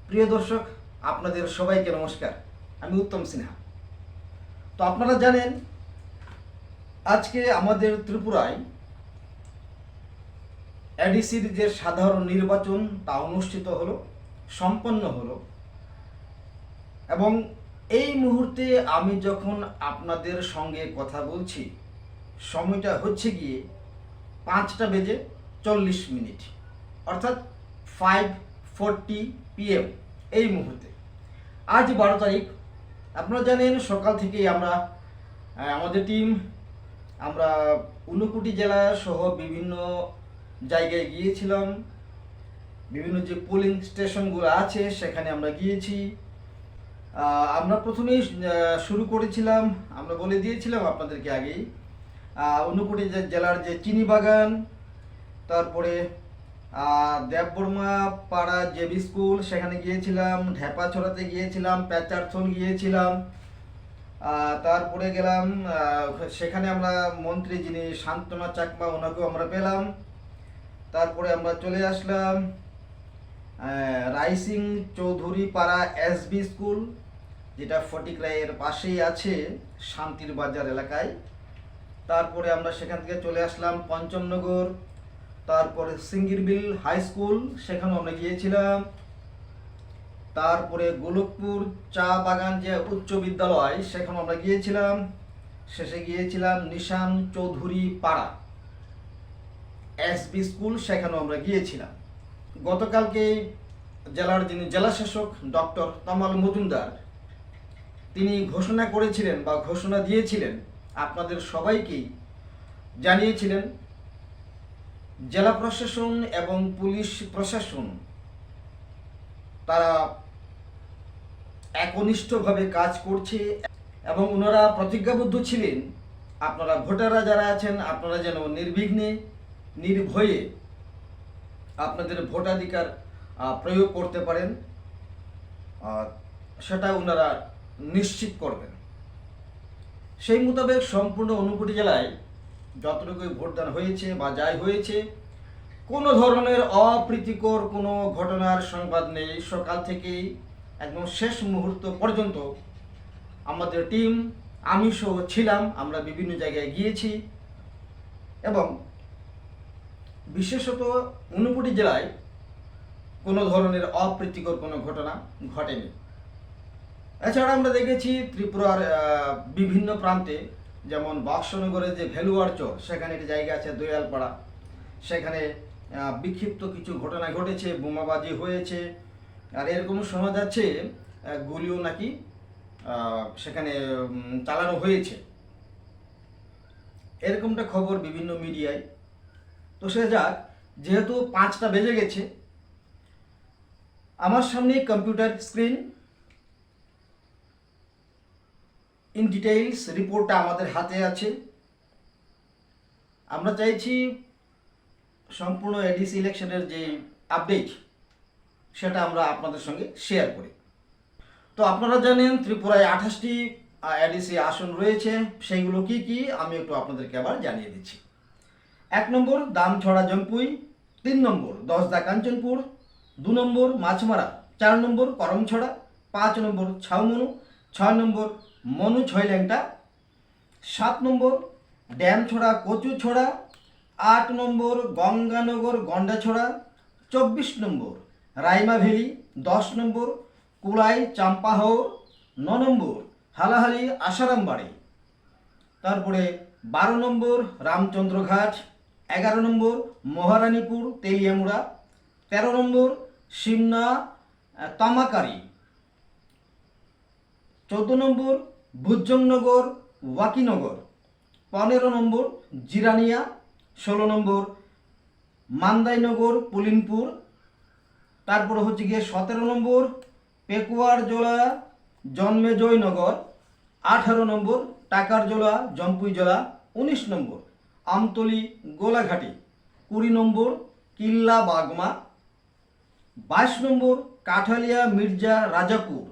প্রিয় দর্শক, আপনাদের সবাইকে নমস্কার। আমি উত্তম সিনহা। তো আপনারা জানেন, আজকে আমাদের ত্রিপুরায় এডিসির যে সাধারণ নির্বাচন তা অনুষ্ঠিত হলো, সম্পন্ন হলো। এবং এই মুহূর্তে আমি যখন আপনাদের সঙ্গে কথা বলছি, সময়টা হচ্ছে গিয়ে 5:40 অর্থাৎ 5:40 PM এই মুহূর্তে। আজ 12 তারিখ। আপনারা জানেন, সকাল থেকেই আমাদের টিম আমরা ঊনকোটি জেলা সহ বিভিন্ন জায়গায় গিয়েছিলাম। বিভিন্ন যে পোলিং স্টেশনগুলো আছে সেখানে আমরা গিয়েছি। আমরা প্রথমেই শুরু করেছিলাম, আমরা বলে দিয়েছিলাম আপনাদেরকে আগেই, ঊনকোটি জেলার যে চিনিবাগান, তারপরে দেববর্মা পাড়া জেবি স্কুল সেখানে গিয়েছিলাম, ঢেপাছড়াতে গিয়েছিলাম, প্যাচারথল গিয়েছিলাম। তারপরে গেলাম, সেখানে আমরা মন্ত্রী যিনি শান্তনা চাকমা ওনাকেও আমরা পেলাম। তারপরে আমরা চলে আসলাম রাইসিং চৌধুরী পাড়া SB স্কুল, যেটা ফটিকরায়ের পাশেই আছে, শান্তির বাজার এলাকায়। তারপরে আমরা সেখান থেকে চলে আসলাম পঞ্চমনগর, তারপরে সিঙ্গিরবিল হাই স্কুল, সেখানেও আমরা গিয়েছিলাম। তারপরে গোলকপুর চা বাগান যে উচ্চ বিদ্যালয়, সেখানে আমরা গিয়েছিলাম। শেষে গিয়েছিলাম নিশান চৌধুরী পাড়া SB স্কুল, সেখানেও আমরা গিয়েছিলাম। গতকালকে জেলার যিনি জেলাশাসক ডক্টর তমাল মজুমদার, তিনি ঘোষণা করেছিলেন বা ঘোষণা দিয়েছিলেন, আপনাদের সবাইকেই জানিয়েছিলেন, জেলা প্রশাসন এবং পুলিশ প্রশাসন তারা একনিষ্ঠভাবে কাজ করছে এবং ওনারা প্রতিজ্ঞাবদ্ধ ছিলেন, আপনারা ভোটাররা যারা আছেন আপনারা যেন নির্বিঘ্নে নির্ভয়ে আপনাদের ভোটাধিকার প্রয়োগ করতে পারেন, সেটা ওনারা নিশ্চিত করবেন। সেই মোতাবেক সম্পূর্ণ ঊনকোটি জেলায় যতটুকু ভোটদান হয়েছে বা যাই হয়েছে, কোনো ধরনের অপ্রীতিকর কোনো ঘটনার সংবাদ নেই। সকাল থেকেই একদম শেষ মুহূর্ত পর্যন্ত আমাদের টিম, আমি সহ ছিলাম, আমরা বিভিন্ন জায়গায় গিয়েছি এবং বিশেষত ঊনকোটি জেলায় কোনো ধরনের অপ্রীতিকর কোনো ঘটনা ঘটেনি। এছাড়া আমরা দেখেছি ত্রিপুরার বিভিন্ন প্রান্তে, যেমন বক্সনগরের যে ভেলুয়ার চর, সেখানে একটি জায়গা আছে দয়ালপাড়া, সেখানে বিক্ষিপ্ত কিছু ঘটনা ঘটেছে, বোমাবাজি হয়েছে, আর এরকম শোনা যাচ্ছে গুলিও নাকি সেখানে চালানো হয়েছে, এরকমটা খবর বিভিন্ন মিডিয়ায়। তো সে যাক, যেহেতু 5টা বেজে গেছে, আমার সামনে কম্পিউটার স্ক্রিন, ইন ডিটেইলস রিপোর্টটা আমাদের হাতে আছে। আমরা চাইছি সম্পূর্ণ এডিসি ইলেকশনের যে আপডেট, সেটা আমরা আপনাদের সঙ্গে শেয়ার করি। তো আপনারা জানেন, ত্রিপুরায় 28টি এডিসি আসন রয়েছে। সেইগুলো কি কি আমি একটু আপনাদেরকে আবার জানিয়ে দিচ্ছি। 1 নম্বর দামছড়া জম্পুই, 3 নম্বর দশদা কাঞ্চনপুর, 2 নম্বর মাছমারা, 4 নম্বর করমছড়া, 5 নম্বর ছাউমনু, 6 নম্বর মনু ছয়ল্যাংটা, 7 নম্বর ড্যামছড়া কচুছড়া, 8 নম্বর গঙ্গানগর গন্ডাছড়া, 24 নম্বর রাইমা ভ্যালি, 10 নম্বর কুলাই চাম্পাহাওর, 9 নম্বর হালাহালি আসারামবাড়ি, তারপরে 12 নম্বর রামচন্দ্রঘাট, 11 নম্বর মহারানীপুর তেলিয়ামুড়া, 13 নম্বর সিমনা তামাকারি, 14 নম্বর ভুজংনগর ওয়াকিনগর, 15 নম্বর জিরানিয়া, 16 নম্বর মান্দাইনগর পুলিনপুর, তারপরে হচ্ছে গিয়ে 17 নম্বর পেকুয়ার জোলা জন্মেজয়নগর, 18 নম্বর টাকার জোলা জম্পুই জেলা, 19 নম্বর আমতলি গোলাঘাটি, 20 নম্বর কিল্লা বাগমা, 22 নম্বর কাঠালিয়া মির্জা রাজাপুর,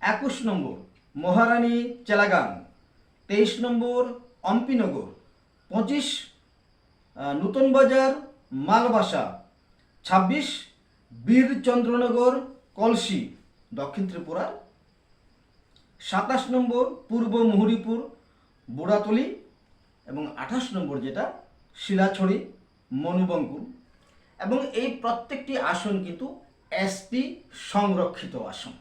21 নম্বর মহারানী চেলাগাং, 23 নম্বর অম্পিনগর, 25 নূতন বাজার মালবাসা, 26 বীরচন্দ্রনগর কলসি দক্ষিণ ত্রিপুরার, 27 নম্বর পূর্ব মুহুরীপুর বুড়াতলি এবং 28 নম্বর যেটা শিলাছড়ি মনুবঙ্কুল। এবং এই প্রত্যেকটি আসন কিন্তু এসটি সংরক্ষিত আসন।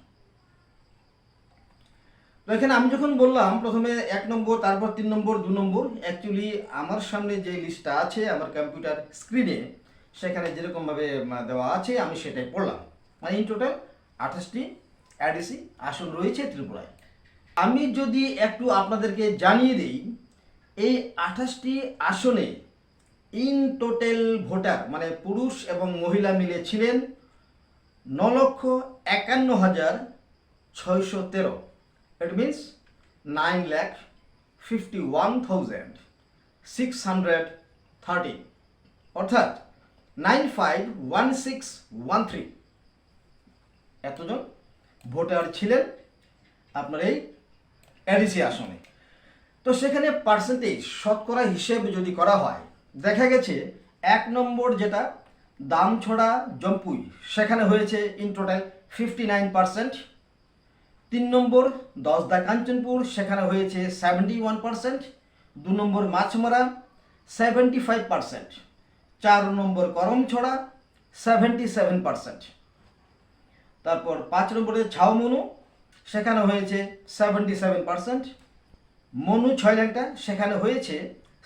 তো এখানে আমি যখন বললাম প্রথমে 1 নম্বর, তারপর 3 নম্বর, 2 নম্বর, অ্যাকচুয়ালি আমার সামনে যে লিস্টটা আছে আমার কম্পিউটার স্ক্রিনে, সেখানে যেরকমভাবে দেওয়া আছে আমি সেটাই পড়লাম। মানে ইন টোটাল 28টি এডিসি আসন রয়েছে ত্রিপুরায়। আমি যদি একটু আপনাদেরকে জানিয়ে দিই, এই 28টি আসনে ইন টোটাল ভোটার মানে পুরুষ এবং মহিলা মিলে ছিলেন 9,51,613। ইট মিনস 9,51,613, অর্থাৎ 951613 এতজন ভোটার ছিলেন আপনার এই এডিসি আসনে। তো সেখানে পার্সেন্টেজ শতকরা হিসেব যদি করা হয়, দেখা গেছে 1 নম্বর যেটা দামছড়া জম্পুই, সেখানে হয়েছে ইন টোটাল 59%। 3 নম্বর দশদা কাঞ্চনপুর, সেখানে হয়েছে 71%। 2 নম্বর মাছমারা 75%। 4 নম্বর করমছড়া 77%। তারপর 5 নম্বরে ছাউমনু, সেখানে হয়েছে 77%। মনু ছয়ল্যাংটা, সেখানে হয়েছে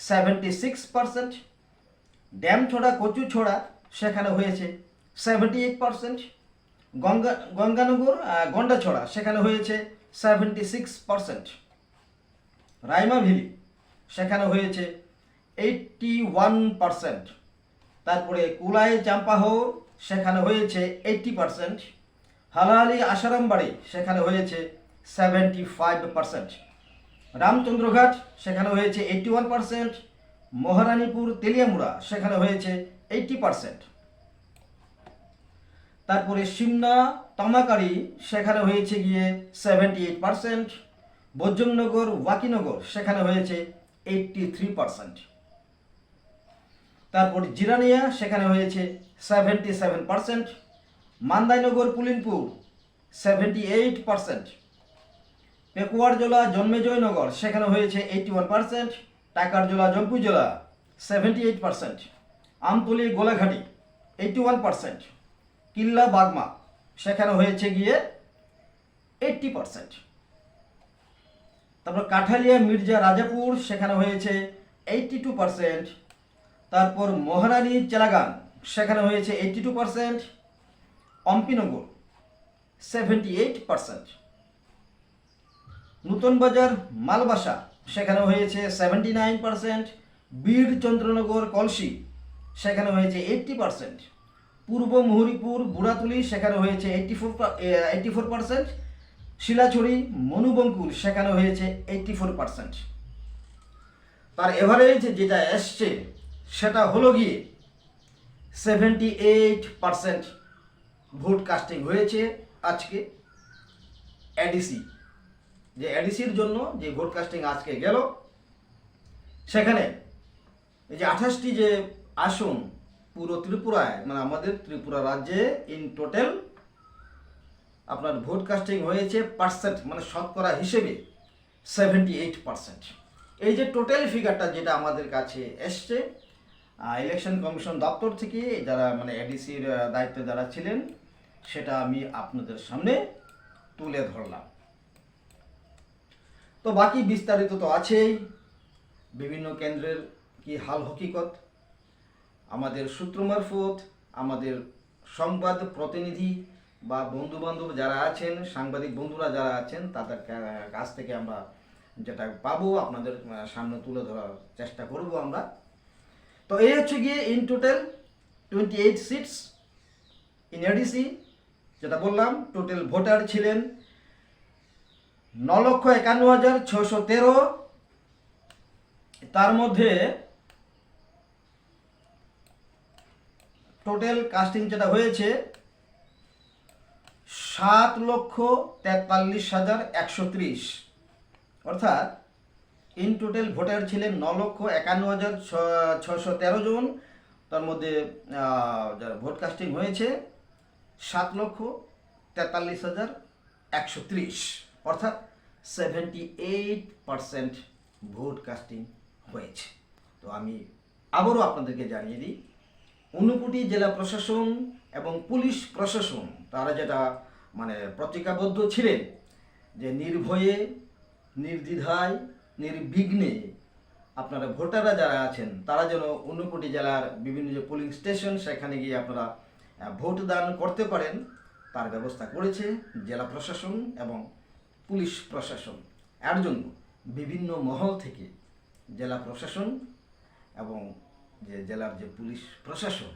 76%। ড্যামছড়া কচুছড়া, সেখানে হয়েছে 78%। গঙ্গানগর গন্ডাছড়া, সেখানে হয়েছে 76%। রাইমাভিলি, সেখানে হয়েছে 81%। তারপরে কুলাই চাম্পাহর, সেখানে হয়েছে 80%। হালাহালি আসারামবাড়ি, সেখানে হয়েছে 75%। রামচন্দ্রঘাট, সেখানে হয়েছে 81%। মহারানীপুর তেলিয়ামুড়া, সেখানে হয়েছে 80%। তারপরে সিমনা তামাকারি, সেখানে হয়েছে গিয়ে 78%। বৈজনগর ওয়াকিনগর, সেখানে হয়েছে 83%। তারপর জিরানিয়া, সেখানে হয়েছে 77%। মান্দাইনগর পুলিনপুর 78%। পেকুয়ারজোলা জন্মেজয়নগর, সেখানে হয়েছে 81%। টাকারজোলা জম্পুজোলা 78%। আমতলি গোলাঘাটি 81%। কিল্লা বাগমা, সেখানে হয়েছে গিয়ে 80%। তারপর কাঠালিয়া মির্জা রাজাপুর, সেখানে হয়েছে 82%। তারপর মহারানী চেলাগান, সেখানে হয়েছে 82%। অম্পিনগর 78%। নূতন বাজার মালবাসা, সেখানে হয়েছে 79%। বীর চন্দ্রনগর কলসি, সেখানে হয়েছে 80%। পূর্ব মুহুরীপুর বুড়াতুলি, সেখানে হয়েছে 84%। শিলাছড়ি মনুবঙ্কুল, সেখানে হয়েছে 84%। তার এভারেজ যেটা এসছে সেটা হলো গিয়ে 78% ভোট কাস্টিং হয়েছে আজকে এডিসি। যে এডিসির জন্য যে ভোট কাস্টিং আজকে গেল, সেখানে এই যে 28টি যে আসন পুরো ত্রিপুরায়, মানে আমাদের ত্রিপুরা রাজ্যে ইন টোটাল আপনার ভোট কাস্টিং হয়েছে পার্সেন্ট মানে শতকরা হিসেবে 78%। এই যে টোটাল ফিগারটা যেটা আমাদের কাছে এসছে ইলেকশন কমিশন দপ্তর থেকে, যারা মানে এডিসির দায়িত্বে যারা ছিলেন, সেটা আমি আপনাদের সামনে তুলে ধরলাম। তো বাকি বিস্তারিত তো আছেই, বিভিন্ন কেন্দ্রের কি হাল হকিকত আমাদের সূত্র মারফত, আমাদের সংবাদ প্রতিনিধি বা বন্ধুবান্ধব যারা আছেন, সাংবাদিক বন্ধুরা যারা আছেন, তাদের কাছ থেকে আমরা যেটা পাবো আপনাদের সামনে তুলে ধরার চেষ্টা করব আমরা। তো এই হচ্ছে গিয়ে in total 28 seats in ADC, যেটা বললাম টোটাল ভোটার ছিলেন 9,51,613। তার মধ্যে টোটাল কাস্টিং যেটা হয়েছে 7,43,130, অর্থাৎ ইন টোটাল ভোটার ছিলেন 9,51,613 জন। তার মধ্যে যারা ভোট কাস্টিং হয়েছে 43,130, অর্থাৎ 78% ভোট কাস্টিং হয়েছে। তো আমি আবারও আপনাদেরকে জানিয়ে দিই, ঊনকোটি জেলা প্রশাসন এবং পুলিশ প্রশাসন তারা যেটা প্রতিজ্ঞাবদ্ধ ছিলেন যে নির্ভয়ে, নির্দ্বিধায়, নির্বিঘ্নে আপনারা ভোটাররা যারা আছেন তারা যেন ঊনকোটি জেলার বিভিন্ন যে পোলিং স্টেশন সেখানে গিয়ে আপনারা ভোট দান করতে পারেন, তার ব্যবস্থা করেছে জেলা প্রশাসন এবং পুলিশ প্রশাসন। এর জন্য বিভিন্ন মহল থেকে জেলা প্রশাসন এবং যে জেলার যে পুলিশ প্রশাসন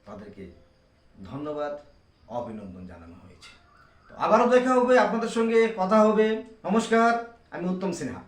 তাদেরকে ধন্যবাদ, অভিনন্দন জানানো হয়েছে। তো আবারও দেখা হবে, আপনাদের সঙ্গে কথা হবে। নমস্কার, আমি উত্তম সিনহা।